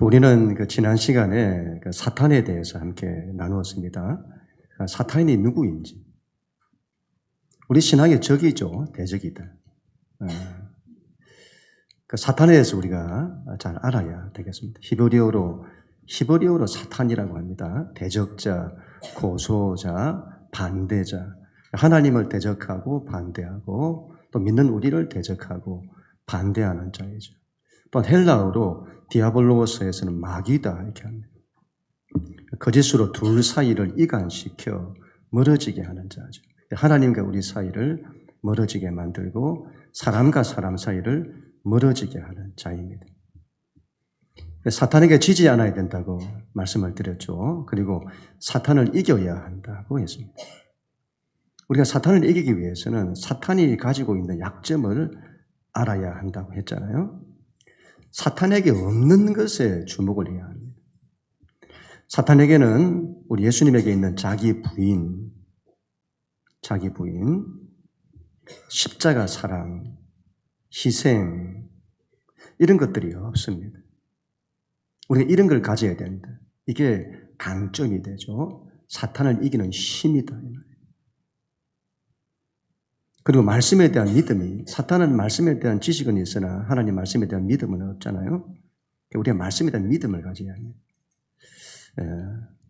우리는 지난 시간에 사탄에 대해서 함께 나누었습니다. 사탄이 누구인지. 우리 신앙의 적이죠. 대적이다. 사탄에 대해서 우리가 잘 알아야 되겠습니다. 히브리어로 사탄이라고 합니다. 대적자, 고소자, 반대자. 하나님을 대적하고 반대하고 또 믿는 우리를 대적하고 반대하는 자이죠. 또 헬라어로 디아볼로스에서는 마귀다 이렇게 합니다. 거짓으로 둘 사이를 이간시켜 멀어지게 하는 자죠. 하나님과 우리 사이를 멀어지게 만들고 사람과 사람 사이를 멀어지게 하는 자입니다. 사탄에게 지지 않아야 된다고 말씀을 드렸죠. 그리고 사탄을 이겨야 한다고 했습니다. 우리가 사탄을 이기기 위해서는 사탄이 가지고 있는 약점을 알아야 한다고 했잖아요. 사탄에게 없는 것에 주목을 해야 합니다. 사탄에게는 우리 예수님에게 있는 자기 부인, 십자가 사랑, 희생 이런 것들이 없습니다. 우리가 이런 걸 가져야 된다. 이게 강점이 되죠. 사탄을 이기는 힘이다. 그리고 말씀에 대한 믿음이, 사탄은 말씀에 대한 지식은 있으나 하나님 말씀에 대한 믿음은 없잖아요. 우리가 말씀에 대한 믿음을 가져야 합니다.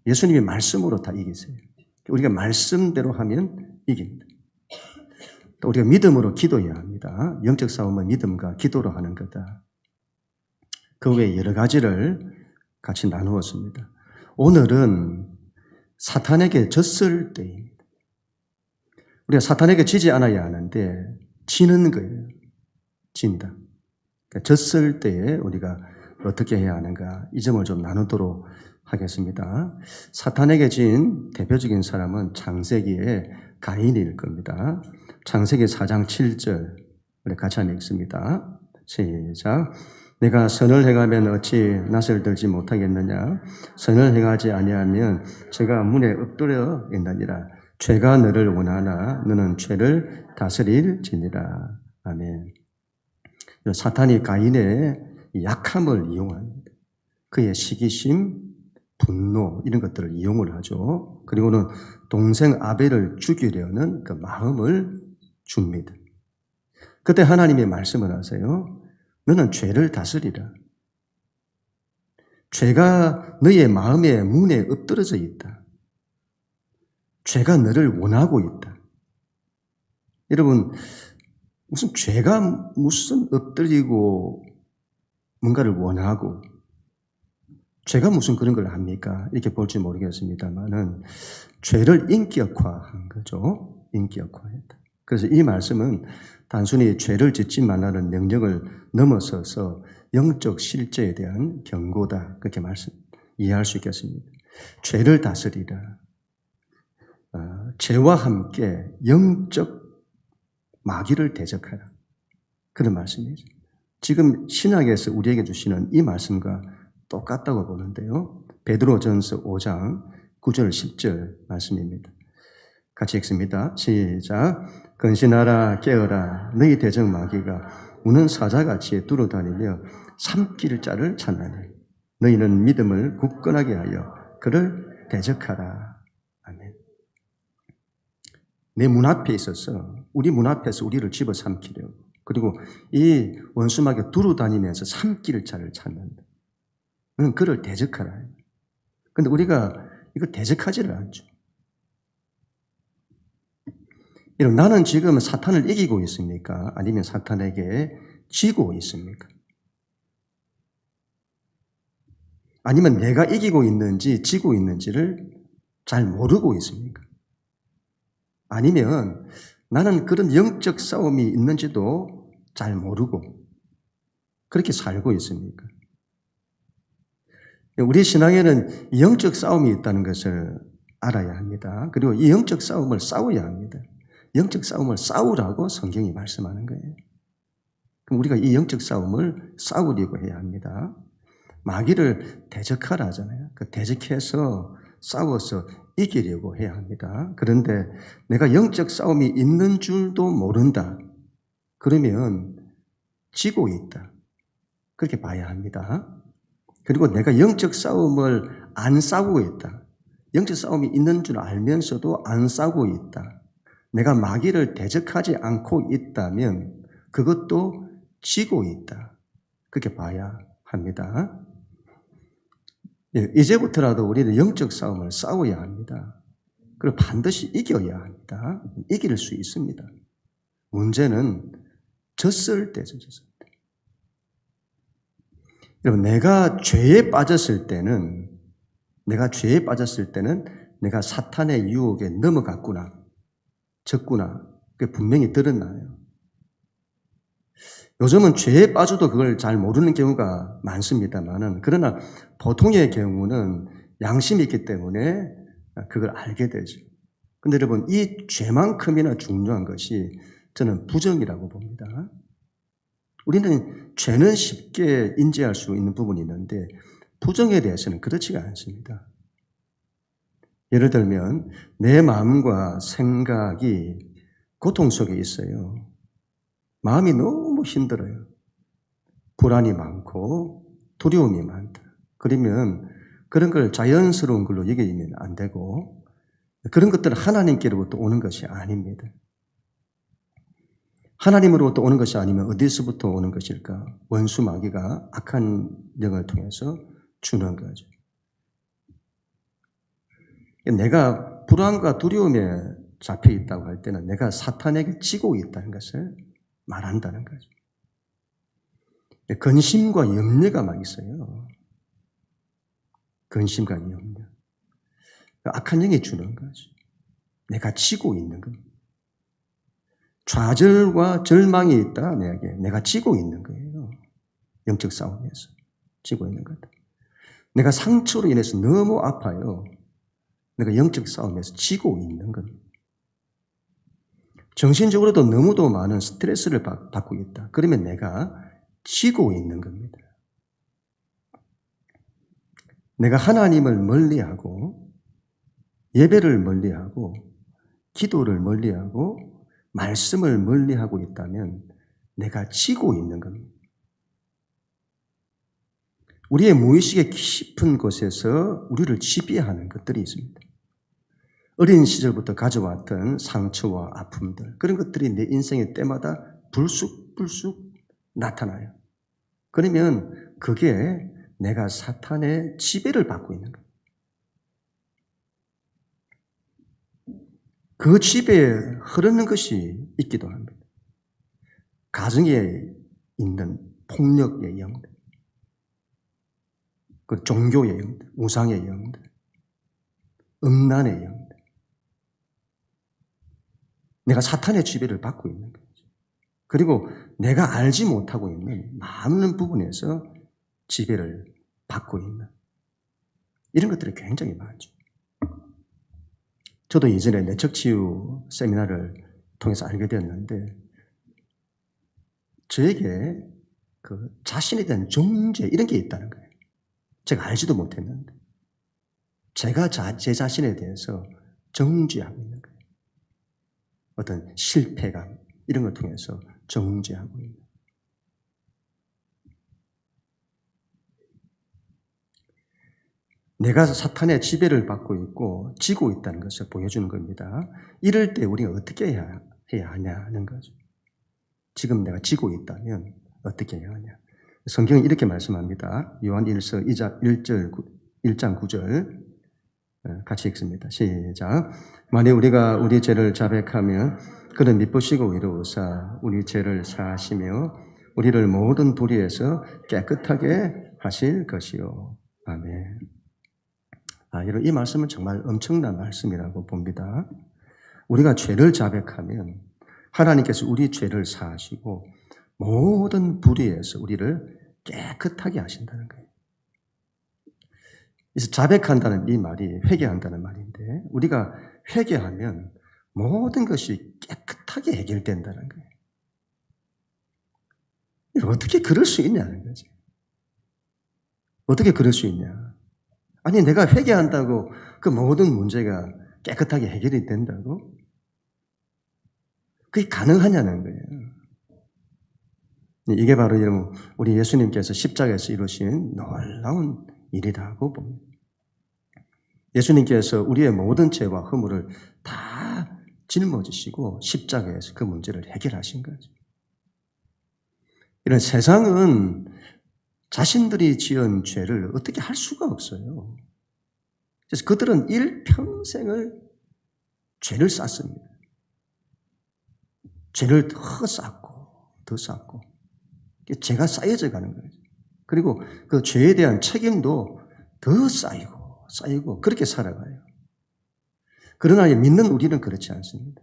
예수님이 말씀으로 다 이기세요. 우리가 말씀대로 하면 이깁니다. 또 우리가 믿음으로 기도해야 합니다. 영적 싸움은 믿음과 기도로 하는 거다. 그 외에 여러 가지를 같이 나누었습니다. 오늘은 사탄에게 졌을 때입니다. 우리가 사탄에게 지지 않아야 하는데 지는 거예요. 진다. 그러니까 졌을 때에 우리가 어떻게 해야 하는가 이 점을 좀 나누도록 하겠습니다. 사탄에게 진 대표적인 사람은 창세기의 가인일 겁니다. 창세기 4장 7절 우리 같이 한번 읽습니다. 시작. 내가 선을 행하면 어찌 낯을 들지 못하겠느냐? 선을 행하지 아니하면 죄가 문에 엎드려 있느니라. 죄가 너를 원하나 너는 죄를 다스릴지니라. 아멘. 사탄이 가인의 약함을 이용합니다. 그의 시기심, 분노 이런 것들을 이용을 하죠. 그리고는 동생 아벨을 죽이려는 그 마음을 줍니다. 그때 하나님이 말씀을 하세요. 너는 죄를 다스리라. 죄가 너의 마음의 문에 엎드러져 있다. 죄가 너를 원하고 있다. 여러분, 무슨 죄가 무슨 엎드리고 뭔가를 원하고 죄가 무슨 그런 걸 합니까? 이렇게 볼지 모르겠습니다만은 죄를 인격화한 거죠. 인격화했다. 그래서 이 말씀은 단순히 죄를 짓지 말라는 명령을 넘어서서 영적 실제에 대한 경고다. 그렇게 이해할 수 있겠습니다. 죄를 다스리라. 죄와 함께 영적 마귀를 대적하라. 그런 말씀이죠. 지금 신약에서 우리에게 주시는 이 말씀과 똑같다고 보는데요. 베드로전서 5장 9절 10절 말씀입니다. 같이 읽습니다. 시작. 근신하라 깨어라 너희 대적 마귀가 우는 사자같이 두루다니며 삼킬 자를 찾나니 너희는 믿음을 굳건하게 하여 그를 대적하라. 아멘. 내 문 앞에 있어서 우리 문 앞에서 우리를 집어삼키려고 그리고 이 원수마귀가 두루다니면서 삼킬 자를 찾는다. 너는 그를 대적하라. 그런데 우리가 이걸 대적하지를 않죠. 나는 지금 사탄을 이기고 있습니까? 아니면 사탄에게 지고 있습니까? 아니면 내가 이기고 있는지 지고 있는지를 잘 모르고 있습니까? 아니면 나는 그런 영적 싸움이 있는지도 잘 모르고 그렇게 살고 있습니까? 우리 신앙에는 영적 싸움이 있다는 것을 알아야 합니다. 그리고 이 영적 싸움을 싸워야 합니다. 영적 싸움을 싸우라고 성경이 말씀하는 거예요. 그럼 우리가 이 영적 싸움을 싸우려고 해야 합니다. 마귀를 대적하라 하잖아요. 그 대적해서 싸워서 이기려고 해야 합니다. 그런데 내가 영적 싸움이 있는 줄도 모른다. 그러면 지고 있다. 그렇게 봐야 합니다. 그리고 내가 영적 싸움을 안 싸우고 있다. 영적 싸움이 있는 줄 알면서도 안 싸우고 있다. 내가 마귀를 대적하지 않고 있다면 그것도 지고 있다. 그렇게 봐야 합니다. 이제부터라도 우리는 영적 싸움을 싸워야 합니다. 그리고 반드시 이겨야 합니다. 이길 수 있습니다. 문제는 졌을 때죠. 여러분, 내가 죄에 빠졌을 때는 내가 사탄의 유혹에 넘어갔구나, 졌구나, 그게 분명히 드러나요. 요즘은 죄에 빠져도 그걸 잘 모르는 경우가 많습니다만은, 그러나 보통의 경우는 양심이 있기 때문에 그걸 알게 되죠. 근데 여러분, 이 죄만큼이나 중요한 것이 저는 부정이라고 봅니다. 우리는 죄는 쉽게 인지할 수 있는 부분이 있는데 부정에 대해서는 그렇지가 않습니다. 예를 들면 내 마음과 생각이 고통 속에 있어요. 마음이 너무 힘들어요. 불안이 많고 두려움이 많다. 그러면 그런 걸 자연스러운 걸로 여기면 안 되고, 그런 것들은 하나님께로부터 오는 것이 아닙니다. 하나님으로부터 오는 것이 아니면 어디서부터 오는 것일까? 원수 마귀가 악한 영을 통해서 주는 거죠. 내가 불안과 두려움에 잡혀 있다고 할 때는 내가 사탄에게 지고 있다는 것을 말한다는 거죠. 근심과 염려가 막 있어요. 근심과 염려. 악한 영이 주는 거죠. 내가 지고 있는 겁니다. 좌절과 절망이 있다, 내게. 내가 지고 있는 거예요. 영적 싸움에서. 지고 있는 거다. 내가 상처로 인해서 너무 아파요. 내가 영적 싸움에서 지고 있는 겁니다. 정신적으로도 너무도 많은 스트레스를 받고 있다. 그러면 내가 지고 있는 겁니다. 내가 하나님을 멀리하고, 예배를 멀리하고, 기도를 멀리하고, 말씀을 멀리하고 있다면 내가 지고 있는 겁니다. 우리의 무의식의 깊은 곳에서 우리를 지배하는 것들이 있습니다. 어린 시절부터 가져왔던 상처와 아픔들, 그런 것들이 내 인생의 때마다 불쑥불쑥 나타나요. 그러면 그게 내가 사탄의 지배를 받고 있는 거예요. 그 지배에 흐르는 것이 있기도 합니다. 가정에 있는 폭력의 영들, 그 종교의 영들, 우상의 영들, 음란의 영들. 내가 사탄의 지배를 받고 있는 거죠. 그리고 내가 알지 못하고 있는 많은 부분에서 지배를 받고 있는 이런 것들이 굉장히 많죠. 저도 예전에 내적치유 세미나를 통해서 알게 되었는데 저에게 그 자신에 대한 정죄 이런 게 있다는 거예요. 제가 알지도 못했는데 제가 제 자신에 대해서 정죄하고 있는 거예요. 어떤 실패감 이런 걸 통해서 정죄하고 있는 거예요. 내가 사탄의 지배를 받고 있고 지고 있다는 것을 보여주는 겁니다. 이럴 때 우리가 어떻게 해야 하냐는 거죠. 지금 내가 지고 있다면 어떻게 해야 하냐. 성경은 이렇게 말씀합니다. 요한일서 1장 9절 같이 읽습니다. 시작. 만일 우리가 우리 죄를 자백하면 그는 미쁘시고 의로우사 우리 죄를 사하시며 우리를 모든 불의에서 깨끗하게 하실 것이요. 아멘. 여러분, 이 말씀은 정말 엄청난 말씀이라고 봅니다. 우리가 죄를 자백하면 하나님께서 우리 죄를 사하시고 모든 불의에서 우리를 깨끗하게 하신다는 거예요. 그래서 자백한다는 이 말이 회개한다는 말인데 우리가 회개하면 모든 것이 깨끗하게 해결된다는 거예요. 어떻게 그럴 수 있냐는 거지. 어떻게 그럴 수 있냐. 아니 내가 회개한다고 그 모든 문제가 깨끗하게 해결이 된다고? 그게 가능하냐는 거예요. 이게 바로 여러분 우리 예수님께서 십자가에서 이루신 놀라운 일이라고 봅니다. 예수님께서 우리의 모든 죄와 허물을 다 짊어지시고 십자가에서 그 문제를 해결하신 거죠. 이런 세상은 자신들이 지은 죄를 어떻게 할 수가 없어요. 그래서 그들은 일평생을 죄를 쌓습니다. 죄를 더 쌓고 더 쌓고 죄가 쌓여져 가는 거예요. 그리고 그 죄에 대한 책임도 더 쌓이고 그렇게 살아가요. 그러나 믿는 우리는 그렇지 않습니다.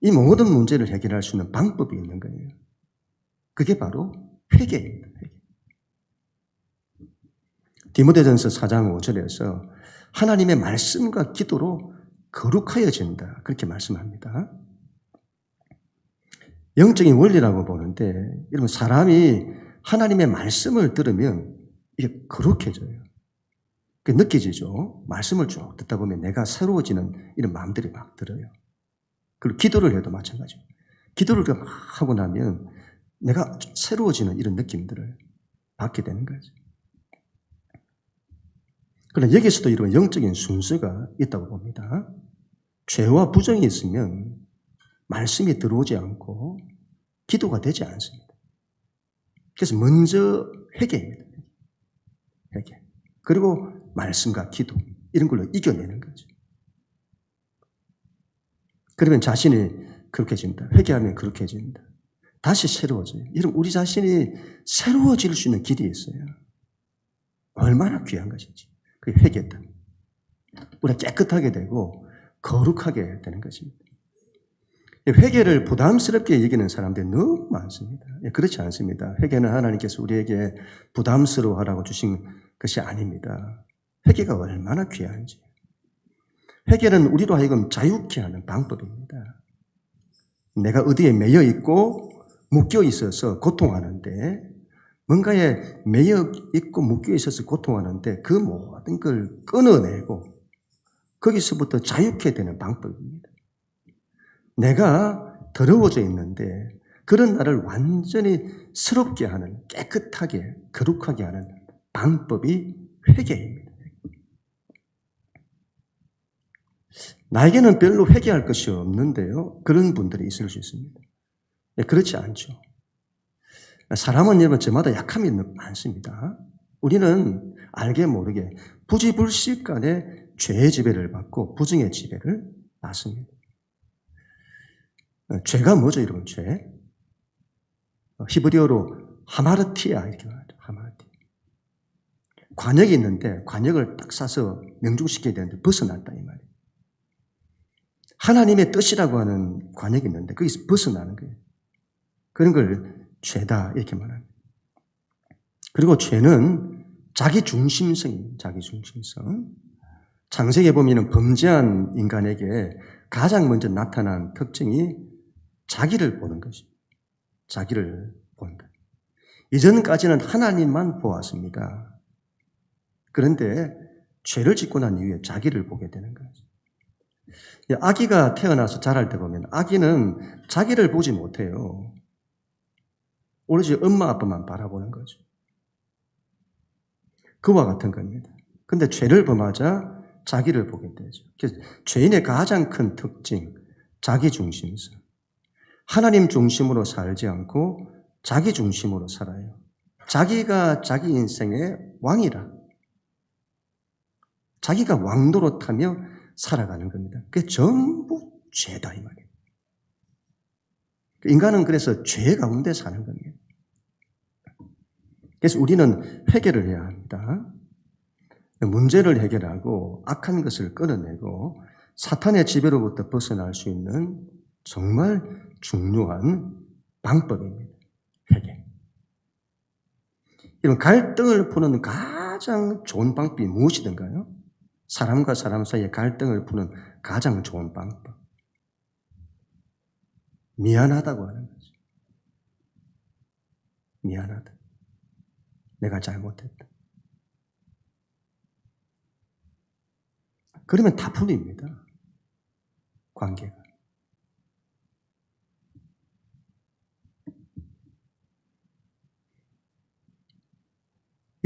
이 모든 문제를 해결할 수 있는 방법이 있는 거예요. 그게 바로 회개입니다. 회개. 디모데전서 4장 5절에서 하나님의 말씀과 기도로 거룩하여진다. 그렇게 말씀합니다. 영적인 원리라고 보는데 여러분 사람이 하나님의 말씀을 들으면 이게 거룩해져요. 그게 느껴지죠. 말씀을 쭉 듣다 보면 내가 새로워지는 이런 마음들이 막 들어요. 그리고 기도를 해도 마찬가지예요. 기도를 막 하고 나면 내가 새로워지는 이런 느낌들을 받게 되는 거죠. 그러나 여기서도 이런 영적인 순서가 있다고 봅니다. 죄와 부정이 있으면 말씀이 들어오지 않고 기도가 되지 않습니다. 그래서 먼저 회개입니다. 회개. 그리고 말씀과 기도 이런 걸로 이겨내는 거죠. 그러면 자신이 그렇게진다. 회개하면 그렇게진다. 다시 새로워져요. 여러분 우리 자신이 새로워질 수 있는 길이 있어요. 얼마나 귀한 것인지. 그게 회개다. 우리가 깨끗하게 되고 거룩하게 되는 것입니다. 회개를 부담스럽게 여기는 사람들이 너무 많습니다. 그렇지 않습니다. 회개는 하나님께서 우리에게 부담스러워하라고 주신 것이 아닙니다. 회개가 얼마나 귀한지. 회개는 우리로 하여금 자유케 하는 방법입니다. 내가 어디에 매여 있고 묶여 있어서 고통하는데 뭔가에 매여 있고 묶여 있어서 고통하는데 그 모든 걸 끊어내고 거기서부터 자유케 되는 방법입니다. 내가 더러워져 있는데 그런 나를 완전히 새롭게 하는 깨끗하게 거룩하게 하는 방법이 회개입니다. 나에게는 별로 회개할 것이 없는데요. 그런 분들이 있을 수 있습니다. 그렇지 않죠. 사람은 여러분 저마다 약함이 많습니다. 우리는 알게 모르게 부지불식간에 죄의 지배를 받고 부정의 지배를 받습니다. 죄가 뭐죠, 여러분? 죄? 히브리어로 하마르티아 이렇게 말하죠. 하마르티. 관역이 있는데 관역을 딱 싸서 명중시켜야 되는데 벗어났다 이 말이에요. 하나님의 뜻이라고 하는 관역이 있는데 거기서 벗어나는 거예요. 그런 걸 죄다 이렇게 말합니다. 그리고 죄는 자기중심성입니다. 자기중심성. 창세기에 보면 범죄한 인간에게 가장 먼저 나타난 특징이 자기를 보는 것입니다. 자기를 보는 것. 이전까지는 하나님만 보았습니다. 그런데 죄를 짓고 난 이후에 자기를 보게 되는 거죠. 아기가 태어나서 자랄 때 보면 아기는 자기를 보지 못해요. 오로지 엄마 아빠만 바라보는 거죠. 그와 같은 겁니다. 그런데 죄를 범하자 자기를 보게 되죠. 그래서 죄인의 가장 큰 특징, 자기중심성. 하나님 중심으로 살지 않고 자기 중심으로 살아요. 자기가 자기 인생의 왕이라. 자기가 왕노릇하며 살아가는 겁니다. 그게 전부 죄다 이 말이에요. 인간은 그래서 죄 가운데 사는 겁니다. 그래서 우리는 회개를 해야 합니다. 문제를 해결하고 악한 것을 끊어내고 사탄의 지배로부터 벗어날 수 있는 정말 중요한 방법입니다. 회개. 이런 갈등을 푸는 가장 좋은 방법이 무엇이든가요? 사람과 사람 사이의 갈등을 푸는 가장 좋은 방법. 미안하다고 하는 거죠. 미안하다. 내가 잘못했다. 그러면 다 풀립니다. 관계가.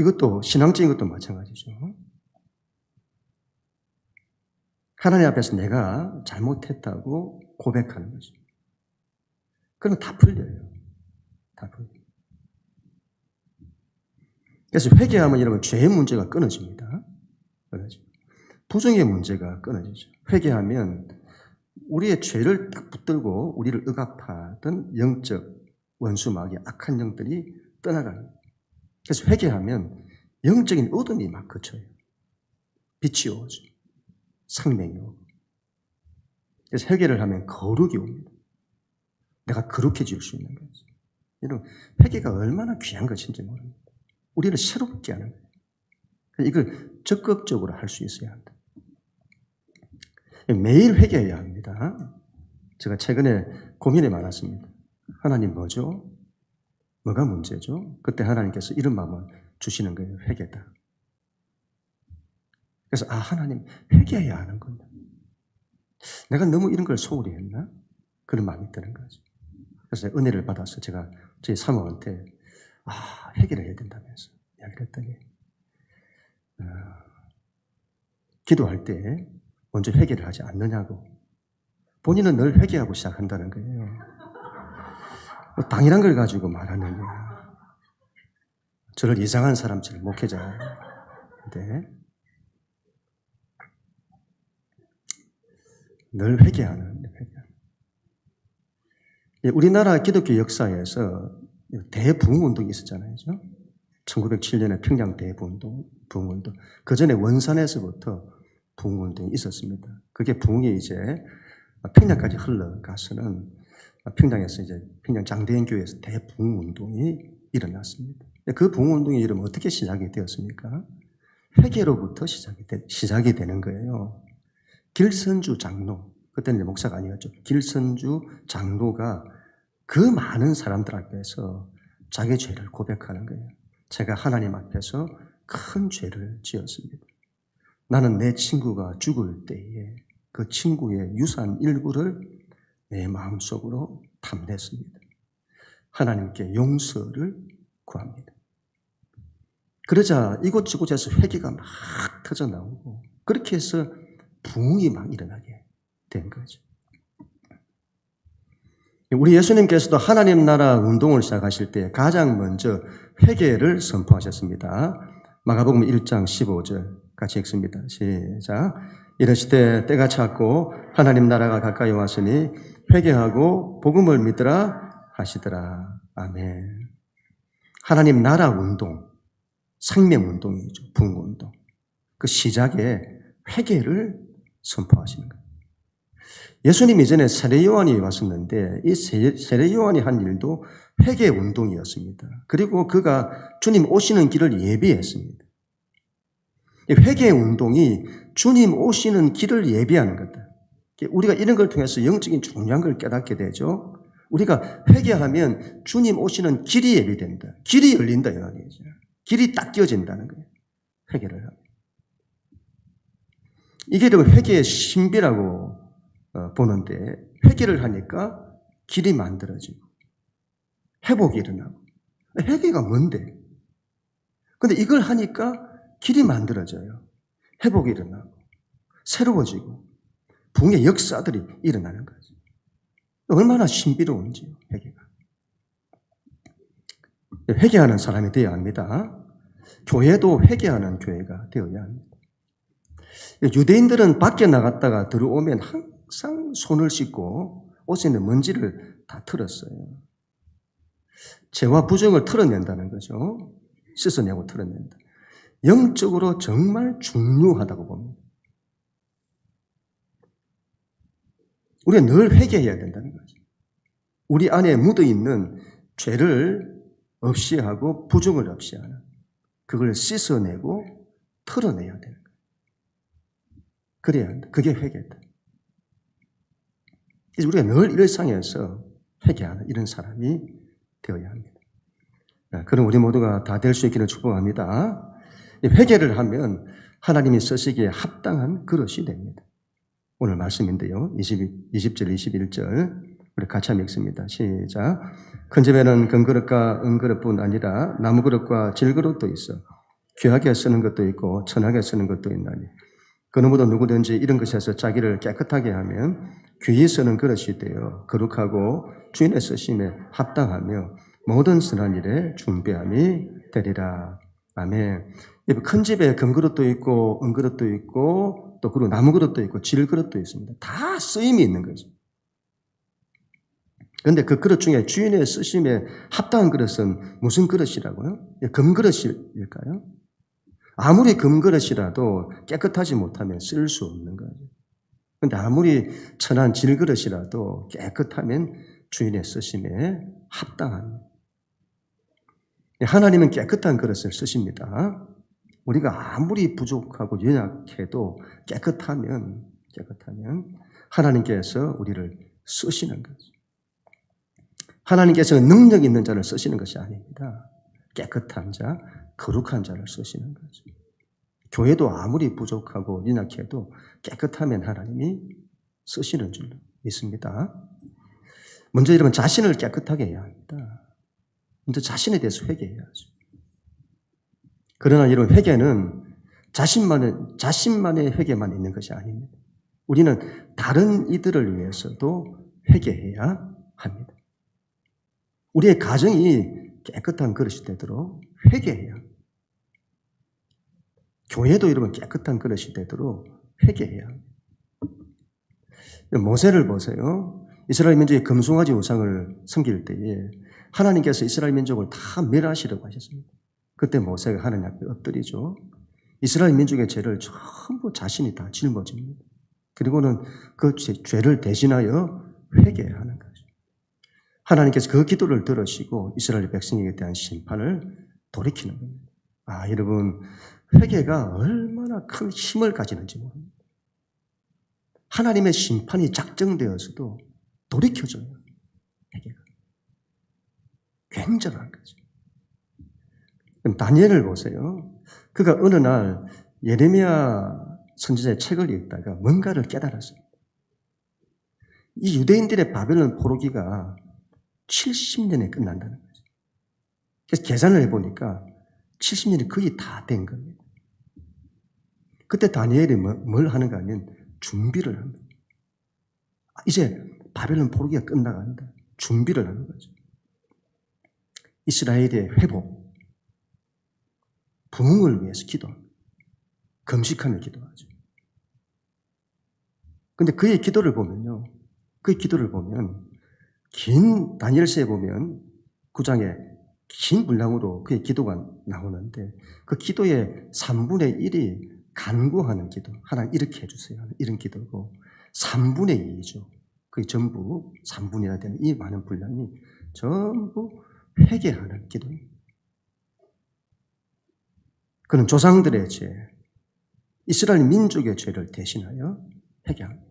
이것도 신앙적인 것도 마찬가지죠. 하나님 앞에서 내가 잘못했다고 고백하는 거죠. 그러면 다 풀려요. 다 풀려요. 그래서 회개하면 여러분 죄의 문제가 끊어집니다. 끊어집니다. 부정의 문제가 끊어지죠. 회개하면 우리의 죄를 딱 붙들고 우리를 억압하던 영적 원수마귀 악한 영들이 떠나갑니다. 그래서 회개하면 영적인 어둠이 막 그쳐요. 빛이 오죠. 생명이 오고. 그래서 회개를 하면 거룩이 옵니다. 내가 거룩해질 수 있는 거죠. 여러분, 회개가 얼마나 귀한 것인지 모릅니다. 우리를 새롭게 하는 거예요. 이걸 적극적으로 할 수 있어야 한다. 매일 회개해야 합니다. 제가 최근에 고민이 많았습니다. 하나님 뭐죠? 뭐가 문제죠? 그때 하나님께서 이런 마음을 주시는 거예요. 회개다. 그래서 하나님 회개해야 하는군요. 내가 너무 이런 걸 소홀히 했나? 그런 마음이 드는 거죠. 그래서 은혜를 받아서 제가 저희 사모한테 회개를 해야 된다면서 이야기를 했더니 기도할 때 먼저 회개를 하지 않느냐고. 본인은 늘 회개하고 시작한다는 거예요. 당연한 걸 가지고 말하는 거야. 저를 이상한 사람처럼 목회자인데 늘 회개하는. 우리나라 기독교 역사에서 대부흥운동이 있었잖아요. 1907년에 평양 대부흥운동. 그 전에 원산에서부터 부흥운동이 있었습니다. 그게 부흥이 이제 평양까지 흘러가서는 평양에서 이제 평양 장대행교회에서 대부흥운동이 일어났습니다. 그 부흥운동이 이러면 어떻게 시작이 되었습니까? 회개로부터 시작이 되는 거예요. 길선주 장로, 그때는 목사가 아니었죠. 길선주 장로가 그 많은 사람들 앞에서 자기 죄를 고백하는 거예요. 제가 하나님 앞에서 큰 죄를 지었습니다. 나는 내 친구가 죽을 때에 그 친구의 유산 일부를 내 마음속으로 탐냈습니다. 하나님께 용서를 구합니다. 그러자 이곳저곳에서 회개가 막 터져나오고 그렇게 해서 부흥이 막 일어나게 된 거죠. 우리 예수님께서도 하나님 나라 운동을 시작하실 때 가장 먼저 회개를 선포하셨습니다. 마가복음 1장 15절 같이 읽습니다. 시작. 이르시되 때가 찼고 하나님 나라가 가까이 왔으니 회개하고 복음을 믿으라 하시더라. 아멘. 하나님 나라 운동, 생명운동이죠. 부흥운동. 그 시작에 회개를 선포하시는 거예요. 예수님 이전에 세례요한이 왔었는데 이 세례요한이 한 일도 회개운동이었습니다. 그리고 그가 주님 오시는 길을 예비했습니다. 회개운동이 주님 오시는 길을 예비하는 거다. 우리가 이런 걸 통해서 영적인 중요한 걸 깨닫게 되죠. 우리가 회개하면 주님 오시는 길이 예비된다. 길이 열린다. 이 말이죠. 길이 딱 띄어진다는 거예요. 회개를 하면. 이게 회개의 신비라고 보는데 회개를 하니까 길이 만들어지고 회복이 일어나고. 회개가 뭔데? 근데 이걸 하니까 길이 만들어져요. 회복이 일어나고 새로워지고 부흥의 역사들이 일어나는 거죠. 얼마나 신비로운지요. 회개가. 회개하는 사람이 되어야 합니다. 교회도 회개하는 교회가 되어야 합니다. 유대인들은 밖에 나갔다가 들어오면 항상 손을 씻고 옷에 있는 먼지를 다 털었어요. 죄와 부정을 털어낸다는 거죠. 씻어내고 털어낸다. 영적으로 정말 중요하다고 봅니다. 우리가 늘 회개해야 된다는 거죠. 우리 안에 묻어있는 죄를 없이 하고 부정을 없이 하는 그걸 씻어내고 털어내야 되는 거예요. 그래야 한다. 그게 회개다. 그래서 우리가 늘 일상에서 회개하는 이런 사람이 되어야 합니다. 그럼 우리 모두가 다 될 수 있기를 축복합니다. 회개를 하면 하나님이 쓰시기에 합당한 그릇이 됩니다. 오늘 말씀인데요. 20절, 21절 우리 같이 한번 읽습니다. 시작. 큰 집에는 금그릇과 은그릇뿐 아니라 나무그릇과 질그릇도 있어 귀하게 쓰는 것도 있고 천하게 쓰는 것도 있나니 그 누구도 누구든지 이런 것에서 자기를 깨끗하게 하면 귀히 쓰는 그릇이 되어 거룩하고 주인의 쓰심에 합당하며 모든 선한 일에 준비함이 되리라. 아멘. 큰 집에 금그릇도 있고 은그릇도 있고 또 그리고 나무 그릇도 있고 질그릇도 있습니다. 다 쓰임이 있는 거죠. 그런데 그 그릇 중에 주인의 쓰심에 합당한 그릇은 무슨 그릇이라고요? 금그릇일까요? 아무리 금그릇이라도 깨끗하지 못하면 쓸 수 없는 거죠. 그런데 아무리 천한 질그릇이라도 깨끗하면 주인의 쓰심에 합당합니다. 하나님은 깨끗한 그릇을 쓰십니다. 우리가 아무리 부족하고 연약해도 깨끗하면 하나님께서 우리를 쓰시는 거죠. 하나님께서는 능력 있는 자를 쓰시는 것이 아닙니다. 깨끗한 자, 거룩한 자를 쓰시는 거죠. 교회도 아무리 부족하고 연약해도 깨끗하면 하나님이 쓰시는 줄 믿습니다. 먼저 여러분 자신을 깨끗하게 해야 합니다. 먼저 자신에 대해서 회개해야죠. 그러나 이런 회개는 자신만의 회개만 있는 것이 아닙니다. 우리는 다른 이들을 위해서도 회개해야 합니다. 우리의 가정이 깨끗한 그릇이 되도록 회개해야 합니다. 교회도 여러분 깨끗한 그릇이 되도록 회개해야 합니다. 모세를 보세요. 이스라엘 민족이 금송아지 우상을 섬길 때에 하나님께서 이스라엘 민족을 다 멸하시려고 하셨습니다. 그때 모세가 하나님 앞에 엎드리죠. 이스라엘 민족의 죄를 전부 자신이 다 짊어집니다. 그리고는 그 죄를 대신하여 회개하는 거죠. 하나님께서 그 기도를 들으시고 이스라엘 백성에게 대한 심판을 돌이키는 겁니다. 여러분 회개가 얼마나 큰 힘을 가지는지 모릅니다. 하나님의 심판이 작정되어서도 돌이켜져요. 회개가. 굉장한 거죠. 그럼 다니엘을 보세요. 그가 어느 날 예레미야 선지자의 책을 읽다가 뭔가를 깨달았습니다. 이 유대인들의 바벨론 포로기가 70년에 끝난다는 거죠. 그래서 계산을 해보니까 70년이 거의 다 된 겁니다. 그때 다니엘이 뭘 하는가 하면 준비를 합니다. 이제 바벨론 포로기가 끝나간다. 준비를 하는 거죠. 이스라엘의 회복, 부흥을 위해서 기도합니다. 금식하며 기도하죠. 그런데 그의 기도를 보면요. 긴 다니엘서에 보면 9장에 긴 분량으로 그의 기도가 나오는데 그 기도의 3분의 1이 간구하는 기도. 하나님 이렇게 해주세요. 이런 기도고 3분의 2죠. 그게 전부 3분이나 되는 이 많은 분량이 전부 회개하는 기도입니다. 그는 조상들의 죄, 이스라엘 민족의 죄를 대신하여 회개합니다.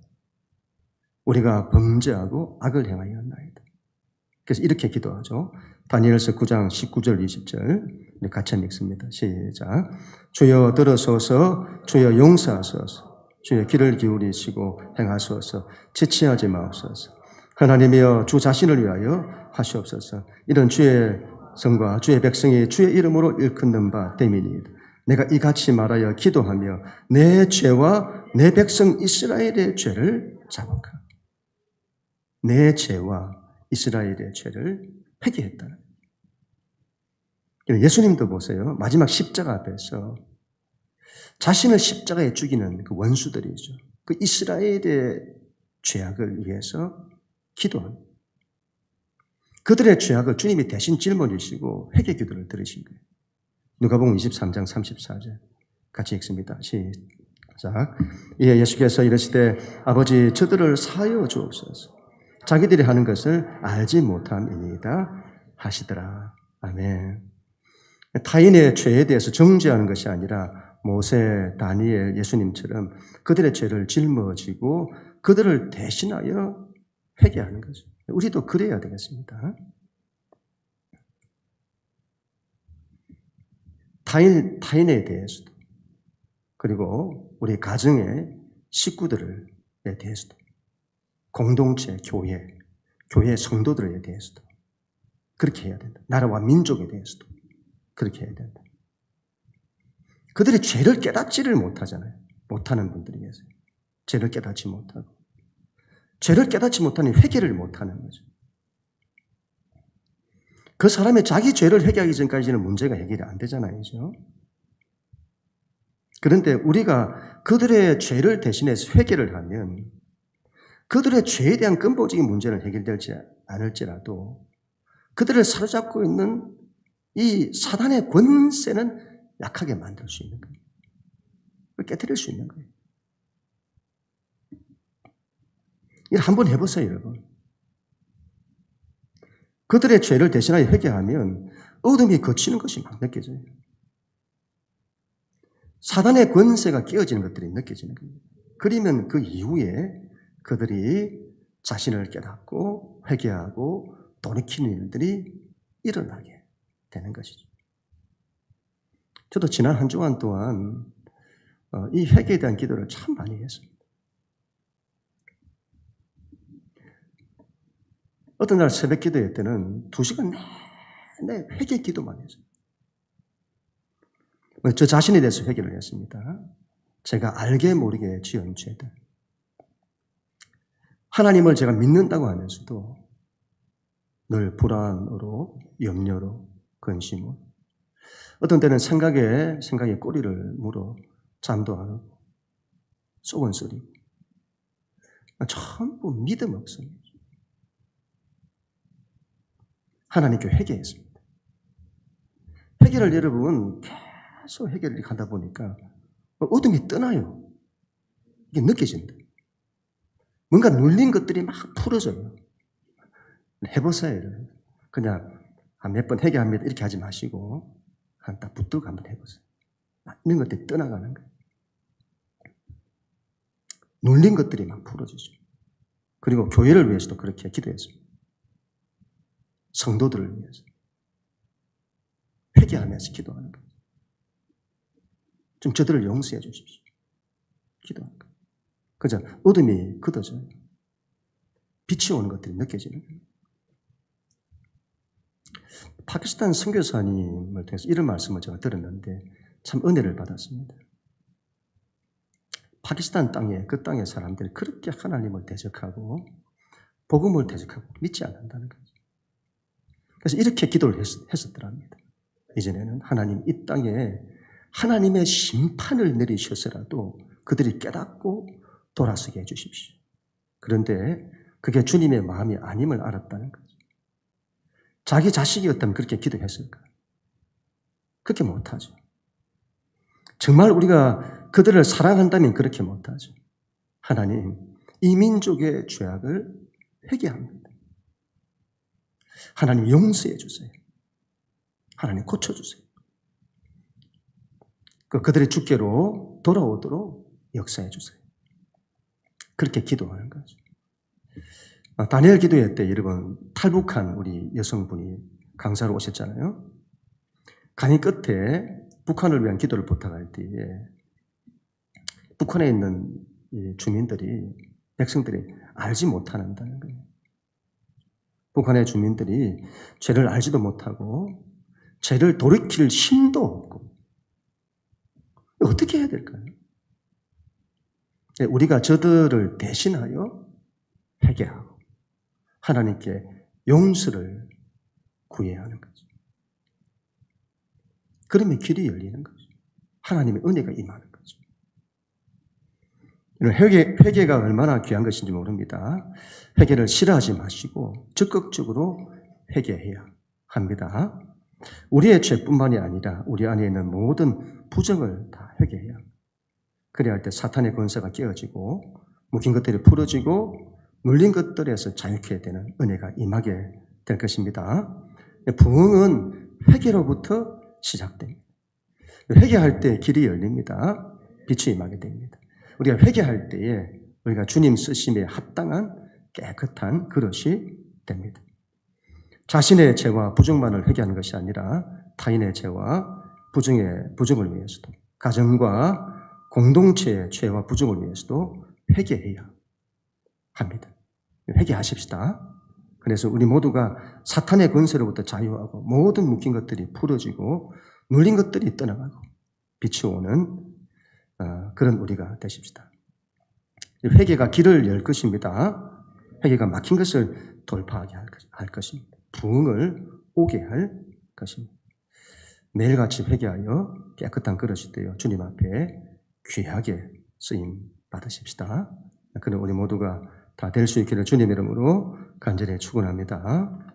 우리가 범죄하고 악을 행하였나이다. 그래서 이렇게 기도하죠. 다니엘서 9장 19절 20절 같이 읽습니다. 시작. 주여 들으소서, 주여 용서하소서, 주여 귀를 기울이시고 행하소서, 지체하지 마옵소서. 하나님이여 주 자신을 위하여 하시옵소서. 이런 주의 성과 주의 백성이 주의 이름으로 일컫는 바 됨이니이다. 내가 이같이 말하여 기도하며 내 죄와 내 백성 이스라엘의 죄를 자복하고 내 죄와 이스라엘의 죄를 회개했다는 거예요. 예수님도 보세요. 마지막 십자가 앞에서 자신을 십자가에 죽이는 그 원수들이죠. 그 이스라엘의 죄악을 위해서 기도합니다. 그들의 죄악을 주님이 대신 짊어지시고 회개 기도를 들으신 거예요. 누가복음 23장 34절 같이 읽습니다. 시작. 이에 예수께서 이르시되 아버지 저들을 사하여 주옵소서. 자기들이 하는 것을 알지 못함이니이다 하시더라. 아멘. 타인의 죄에 대해서 정죄하는 것이 아니라 모세, 다니엘, 예수님처럼 그들의 죄를 짊어지고 그들을 대신하여 회개하는 거죠. 우리도 그래야 되겠습니다. 타인에 대해서도 그리고 우리 가정의 식구들에 대해서도 공동체, 교회 성도들에 대해서도 그렇게 해야 된다. 나라와 민족에 대해서도 그렇게 해야 된다. 그들이 죄를 깨닫지를 못하잖아요. 못하는 분들이 계세요. 죄를 깨닫지 못하고. 죄를 깨닫지 못하니 회개를 못하는 거죠. 그 사람이 자기 죄를 회개하기 전까지는 문제가 해결이 안 되잖아요. 그죠? 그런데 우리가 그들의 죄를 대신해서 회개를 하면 그들의 죄에 대한 근본적인 문제는 해결되지 않을지라도 그들을 사로잡고 있는 이 사단의 권세는 약하게 만들 수 있는 거예요. 깨뜨릴 수 있는 거예요. 이걸 한번 해보세요, 여러분. 그들의 죄를 대신하여 회개하면 어둠이 거치는 것이 막 느껴져요. 사단의 권세가 깨어지는 것들이 느껴지는 거예요. 그러면 그 이후에 그들이 자신을 깨닫고 회개하고 돌이키는 일들이 일어나게 되는 것이죠. 저도 지난 한 주간 동안 이 회개에 대한 기도를 참 많이 했습니다. 어떤 날 새벽 기도회 때는 2시간 내내 회개 기도만 했어요. 저 자신에 대해서 회개를 했습니다. 제가 알게 모르게 지은 죄들. 하나님을 제가 믿는다고 하면서도 늘 불안으로, 염려로, 근심으로. 어떤 때는 생각에 꼬리를 물어 잠도 안 오고, 쏘건 소리고. 전부 믿음 없어요. 하나님께 회개했습니다. 회개를 여러분 계속 회개를 하다 보니까 어둠이 떠나요. 이게 느껴진다. 뭔가 눌린 것들이 막 풀어져요. 해보세요. 그냥 몇 번 회개합니다 이렇게 하지 마시고 딱 붙들고 한번 해보세요. 있는 것들이 떠나가는 거예요. 눌린 것들이 막 풀어지죠. 그리고 교회를 위해서도 그렇게 기도했습니다. 성도들을 위해서 회개하면서 기도하는 거예요. 좀 저들을 용서해 주십시오. 기도하는 거예요. 그죠? 어둠이 걷어져요. 빛이 오는 것들이 느껴지는 거예요. 파키스탄 선교사님을 통해서 이런 말씀을 제가 들었는데 참 은혜를 받았습니다. 파키스탄 땅에 그 땅의 사람들이 그렇게 하나님을 대적하고 복음을 대적하고 믿지 않는다는 거죠. 그래서 이렇게 기도를 했었더랍니다. 이전에는 하나님 이 땅에 하나님의 심판을 내리셔서라도 그들이 깨닫고 돌아서게 해주십시오. 그런데 그게 주님의 마음이 아님을 알았다는 거죠. 자기 자식이었다면 그렇게 기도했을까? 그렇게 못하죠. 정말 우리가 그들을 사랑한다면 그렇게 못하죠. 하나님, 이 민족의 죄악을 회개합니다. 하나님 용서해 주세요. 하나님 고쳐주세요. 그들의 주께로 돌아오도록 역사해 주세요. 그렇게 기도하는 거죠. 다니엘 기도회 때 여러분 탈북한 우리 여성분이 강사로 오셨잖아요. 강의 끝에 북한을 위한 기도를 부탁할 때에 북한에 있는 주민들이 백성들이 알지 못한다는 거예요. 북한의 주민들이 죄를 알지도 못하고 죄를 돌이킬 힘도 없고 어떻게 해야 될까요? 우리가 저들을 대신하여 회개하고 하나님께 용서를 구해야 하는 거죠. 그러면 길이 열리는 거죠. 하나님의 은혜가 임하는 거죠. 회개가 얼마나 귀한 것인지 모릅니다. 회개를 싫어하지 마시고 적극적으로 회개해야 합니다. 우리의 죄뿐만이 아니라 우리 안에 있는 모든 부정을 다 회개해야 합니다. 그래야 할 때 사탄의 권세가 깨어지고 묶인 것들이 풀어지고 눌린 것들에서 자유케 되는 은혜가 임하게 될 것입니다. 부흥은 회개로부터 시작됩니다. 회개할 때 길이 열립니다. 빛이 임하게 됩니다. 우리가 회개할 때에 우리가 주님 쓰심에 합당한 깨끗한 그릇이 됩니다. 자신의 죄와 부정만을 회개하는 것이 아니라 타인의 죄와 부정을 위해서도 가정과 공동체의 죄와 부정을 위해서도 회개해야 합니다. 회개하십시다. 그래서 우리 모두가 사탄의 권세로부터 자유하고 모든 묶인 것들이 풀어지고 눌린 것들이 떠나가고 비추오는 그런 우리가 되십시다. 회개가 길을 열 것입니다. 회개가 막힌 것을 돌파하게 할 것입니다. 부흥을 오게 할 것입니다. 매일같이 회개하여 깨끗한 그릇이 되어 주님 앞에 귀하게 쓰임 받으십시다. 그는 우리 모두가 다 될 수 있기를 주님 이름으로 간절히 축원합니다.